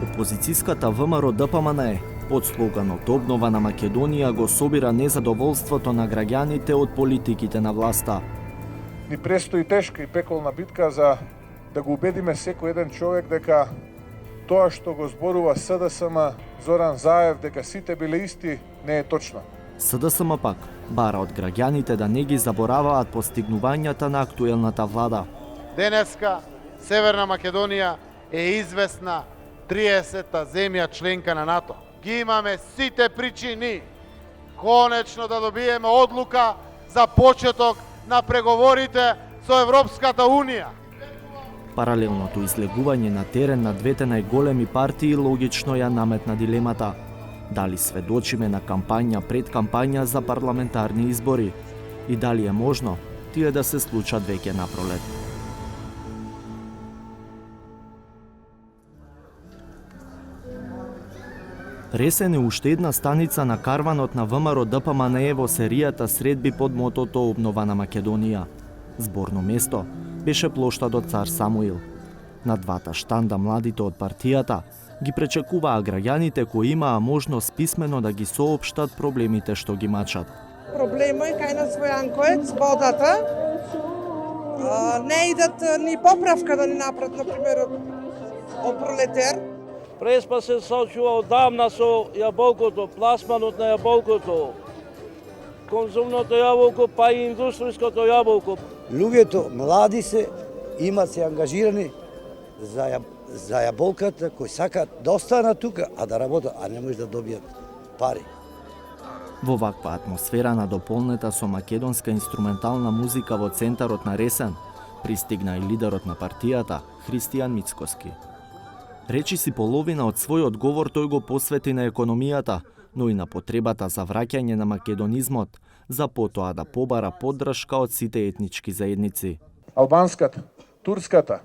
Опозицијската ВМРО ДПМН под слоганот Обнова на Македонија го собира незадоволството на граѓаните од политиките на власта. Ни престои тешка и пеколна битка за да го убедиме секој еден човек дека тоа што го зборува СДСМ Зоран Заев дека сите биле исти не е точно. СДСМ пак бара од граѓаните да не ги забораваат постигнувањата на актуелната влада. Денеска Северна Македонија е известна 30-та земја членка на НАТО. Ги имаме сите причини конечно да добиеме одлука за почеток на преговорите со Европската Унија. Паралелното излегување на терен на двете најголеми партии логично ја наметна дилемата. Дали сведочиме на кампања пред кампања за парламентарни избори и дали е можно тие да се случат веќе напролет. Ресен е уште една станица на карванот на ВМРО ДПМН во серијата средби под мотото Обнова на Македонија. Зборно место беше плоштадот Цар Самуил. На двата штанда младите од партијата ги пречекуваа граѓаните кои имаа можност писмено да ги соопштат проблемите што ги мачат. Проблемот кај нас во Јанковец, водата, не идат ни поправка да ни направат, например, од пролетер. Преспа се соочува одамна со јаболкото, пласманот на јаболкото, конзумното јаболко, па и индустријското јаболко. Луѓето млади се, имат се ангажирани за јаболката, кои сакаат да останат тука, а да работат, а не може да добијат пари. Во ваква атмосфера надополнета со македонска инструментална музика во центарот на Ресен, пристигна и лидерот на партијата, Христијан Мицкоски. Речиси половина од својот говор тој го посвети на економијата, но и на потребата за враќање на македонизмот, за потоа да побара поддршка од сите етнички заедници. Албанската, турската,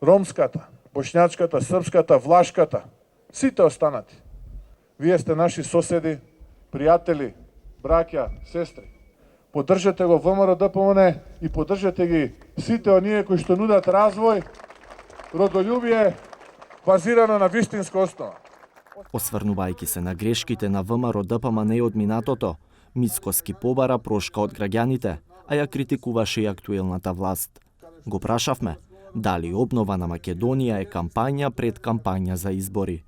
ромската, бошњачката, српската, влашката, сите останати. Вие сте наши соседи, пријатели, браќа, сестри. Поддржете го ВМРО ДПМН и поддржете ги сите оние кои што нудат развој, родолюбие, базирано на вистинска основа. Осврнувајќи се на грешките на ВМРО ДПМН од минатото, Мицкоски побара прошка од граѓаните, а ја критикуваше и актуелната власт. Го прашавме дали Обнова на Македонија е кампања пред кампања за избори.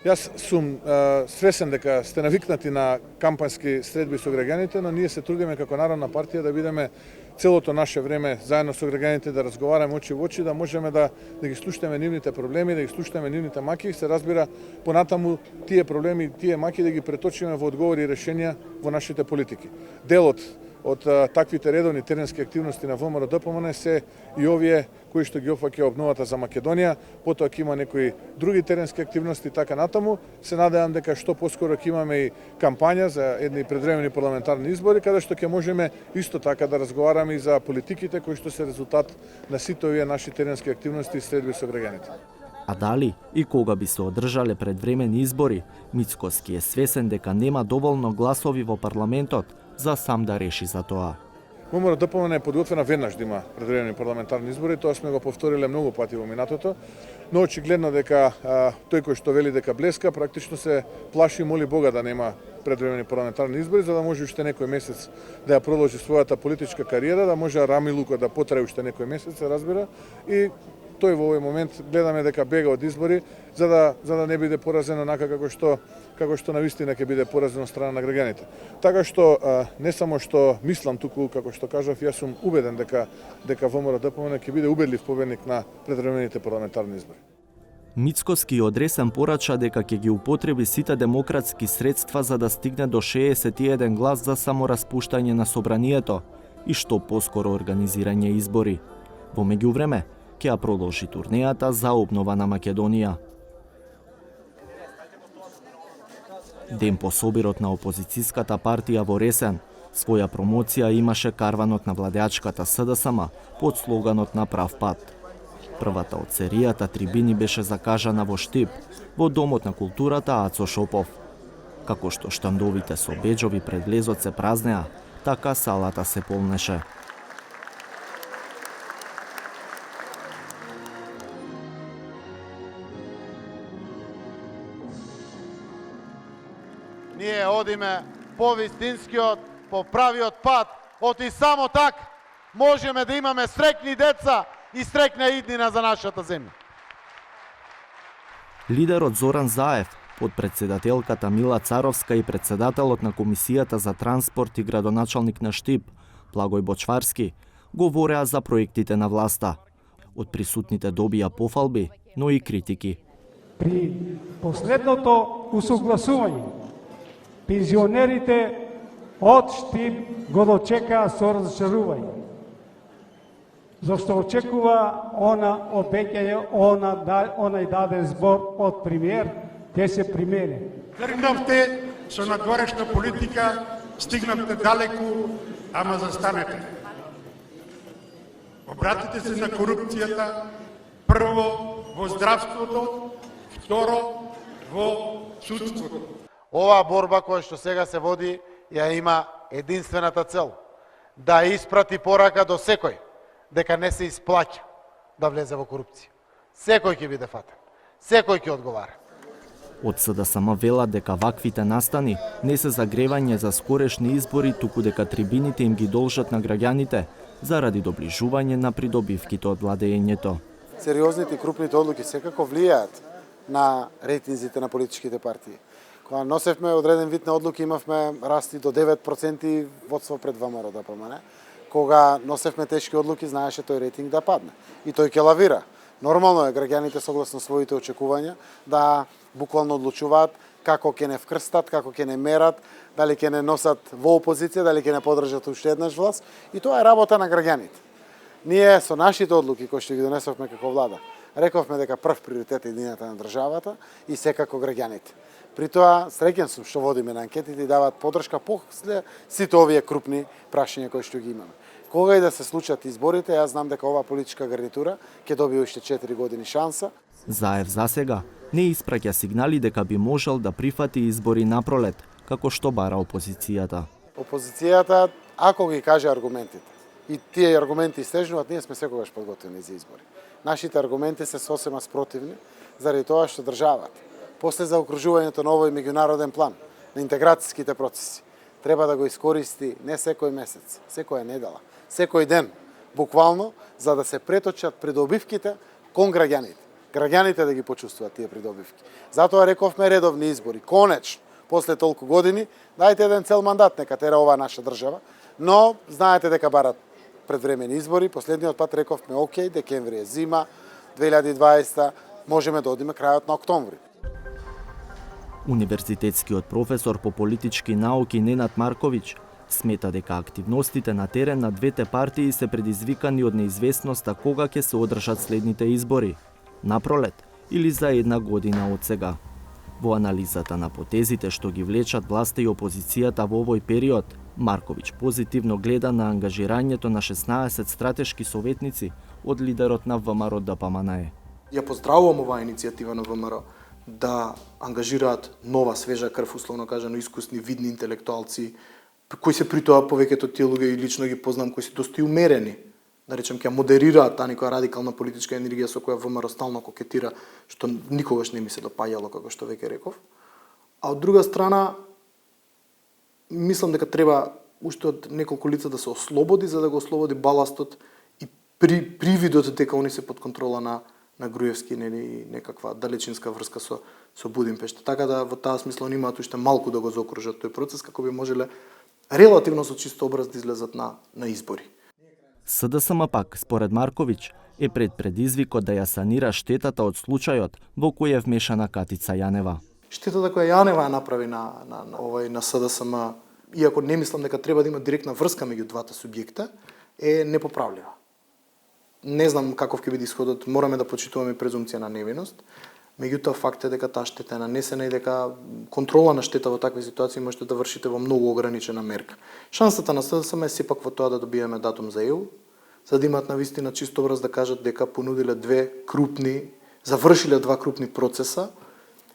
Јас сум свесен дека сте навикнати на кампански средби со граѓаните, но ние се трудиме како Народна партија да бидеме целото наше време заедно со граѓаните, да разговараме очи во очи, да можеме да ги слушнеме нивните проблеми, да ги слушнеме нивните маки, се разбира понатаму тие проблеми, тие маки да ги преточиме во одговори и решенија во нашите политики. Делот од таквите редовни теренски активности на ВМРО ДПМН се и овие кои што ги опфаќа обновата за Македонија, потоа ќе има некои други теренски активности така натаму. Се надевам дека што поскоро ќе имаме и кампања за едни предвремени парламентарни избори, каде што ќе можеме исто така да разговараме и за политиките кои што се резултат на сите овие наши теренски активности и средби со граѓаните. А дали и кога би се одржале предвремени избори, Мицкоски е свесен дека нема доволно гласови во парламентот за сам да реши за тоа. ВМРО ДПМН е подготвена веднаш да има предвремени парламентарни избори, тоа сме го повториле многу пати во минатото, но очигледно дека тој кој што вели дека блеска, практично се плаши и моли Бога да нема предвремени парламентарни избори, за да може уште некој месец да ја продолжи својата политичка кариера, да може Рами Лука да потрае уште некој месец, се разбира, и тој во овој момент гледаме дека бега од избори за да не биде поразен онака како што навистина ќе биде поразен од страна на граѓаните. Така што не само што мислам туку како што кажав, јас сум убеден дека ВМРО ДПМН ќе биде убедлив победник на предвремените парламентарни избори. Мицкоски од Ресен порача дека ќе ги употреби сите демократски средства за да стигне до 61 глас за самораспуштање на собранието и што поскоро организирање избори. Во меѓувреме, ќе ја продолжи турнејата за Обнова на Македонија. Ден по собирот на опозицијската партија во Ресен, своја промоција имаше карванот на владеачката СДСМ под слоганот на прав пат. Првата од серијата трибини беше закажана во Штип, во Домот на културата Ацо Шопов. Како што штандовите со беџови пред влезот се празнеа, така салата се полнеше. Ние одиме по вистинскиот, по правиот пат, оти само так можеме да имаме среќни деца и среќна иднина за нашата земја. Лидерот Зоран Заев, подпредседателката Мила Царовска и председателот на Комисијата за транспорт и градоначалник на Штип, Благој Бочварски, говореа за проектите на власта. Од присутните добија пофалби, но и критики. При последното усогласување, пензионерите од Штип го дочекаа со разочарување. Зашто очекува обеќање, онај даден збор од премиер, те се примери. Тргнавте со надворешна политика, стигнавте далеку, ама застанете. Обратите се на корупцијата, прво во здравството, второ во судството. Оваа борба која што сега се води ја има единствената цел да испрати порака до секој дека не се исплаќа да влезе во корупција. Секој ќе биде фатен, секој ќе одговара. Од СДСМ велат дека ваквите настани не се загревање за скорешни избори, туку дека трибините им ги должат на граѓаните заради доближување на придобивките од владењето. Сериозните и крупните одлуки секако влијаат на рейтинзите на политичките партии. Кога носевме одреден вид на одлуки, имавме расти до 9% водство пред ВМРО ДПМН. Кога носевме тешки одлуки, знаеше тој рейтинг да падне. И тој ќе лавира. Нормално е граѓаните согласно своите очекувања да буквално одлучуваат како ќе не вкрстат, како ќе не мерат, дали ќе не носат во опозиција, дали ќе не подржат уште еднаш власт. И тоа е работа на граѓаните. Ние со нашите одлуки кои што ги донесовме како влада, рековме дека прв приоритет е едината на државата и секако граѓаните. При тоа среќен сум што водиме на анкетите и даваат подршка после сите овие крупни прашања кои што ги имаме. Кога и да се случат изборите, јас знам дека оваа политичка гарнитура ќе добие уште 4 години шанса. Заев засега не испраќа сигнали дека би можел да прифати избори на пролет, како што бара опозицијата. Опозицијата, ако ги каже аргументите, и тие аргументи истежнуваат, ние сме секогаш подготвени за избори. Нашите аргументи се сосема спротивни, заради тоа што државата, после заокружувањето на овој меѓународен план, на интеграцијските процеси, треба да го искористи не секој месец, секоја недела, секој ден, буквално, за да се преточат придобивките кон граѓаните. Граѓаните да ги почувствуваат тие придобивки. Затоа рековме редовни избори. Конечно, после толку години, дајте еден цел мандат, нека тера оваа наша држава, но знаете дека барат предвремени избори. Последниот пат рековме, окей, декември е зима, 2020 можеме да одиме крајот на октомври. Универзитетскиот професор по политички науки Ненад Марковиќ смета дека активностите на терен на двете партии се предизвикани од неизвестноста кога ќе се одржат следните избори, на пролет или за една година од сега. Во анализата на потезите што ги влечат власта и опозицијата во овој период, Марковиќ позитивно гледа на ангажирањето на 16 стратешки советници од лидерот на ВМРО ДПМН. Ја поздравувам оваа иницијатива на ВМРО да ангажираат нова, свежа крв, условно кажано, искусни, видни интелектуалци, кои се при тоа повеќето тие луѓе и лично ги познам, кои се доста и умерени, да речем, ќе модерираат таа некоја радикална политичка енергија со која ВМРО стално кокетира, што никогаш не ми се допаѓало, како што веќе реков. А од друга страна, мислам дека треба уште од неколку лица да се ослободи, за да го ослободи баластот и привидот дека они се под контрола на Груевски, нели некаква далечинска врска со Будимпешта. Така да во таа смисла они имаат уште малку да го заокружат тој процес како би можеле релативно со чист образ да излезат на избори. СДСМ пак, според Марковиќ, е пред предизвикот да ја санира штетата од случајот во кој е вмешана Катица Јанева. Штетата која Јанева ја направи на СДСМ, иако не мислам дека треба да има директна врска меѓу двата субјекта, е непоправлива. Не знам каков ќе биде исходот, мораме да почитуваме презумпција на невиност. Меѓутоа факт е дека таа штета е нанесена и дека контрола на штета во такви ситуации можете да вршите во многу ограничена мерка. Шансата на СДСМ е сепак во тоа да добиеме датум за ЕУ, за да имаат навистина чист образ да кажат дека понудиле завршиле два крупни процеса,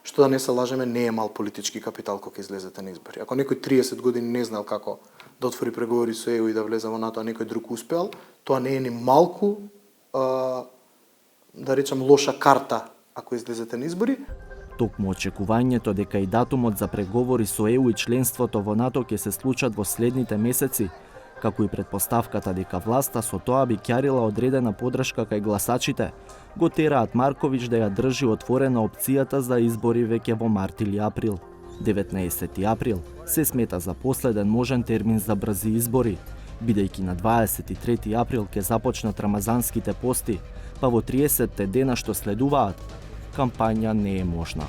што да не се лажеме, не е мал политички капитал кога излезете на избори. Ако некој 30 години не знал како да отвори преговори со ЕУ и да влезе во НАТО, а некој друг успеал, тоа не е ни малку, да речам, лоша карта ако излезете на избори. Токму очекувањето дека и датумот за преговори со ЕУ и членството во НАТО ќе се случат во следните месеци, како и предпоставката дека власта со тоа би ќарила одредена подршка кај гласачите, го тераат Марковиќ да ја држи отворена опцијата за избори веќе во март или април. 19 април се смета за последен можен термин за брзи избори, бидејќи на 23 април ќе започнат рамазанските пости, па во 30 дена што следуваат, кампања не е можна.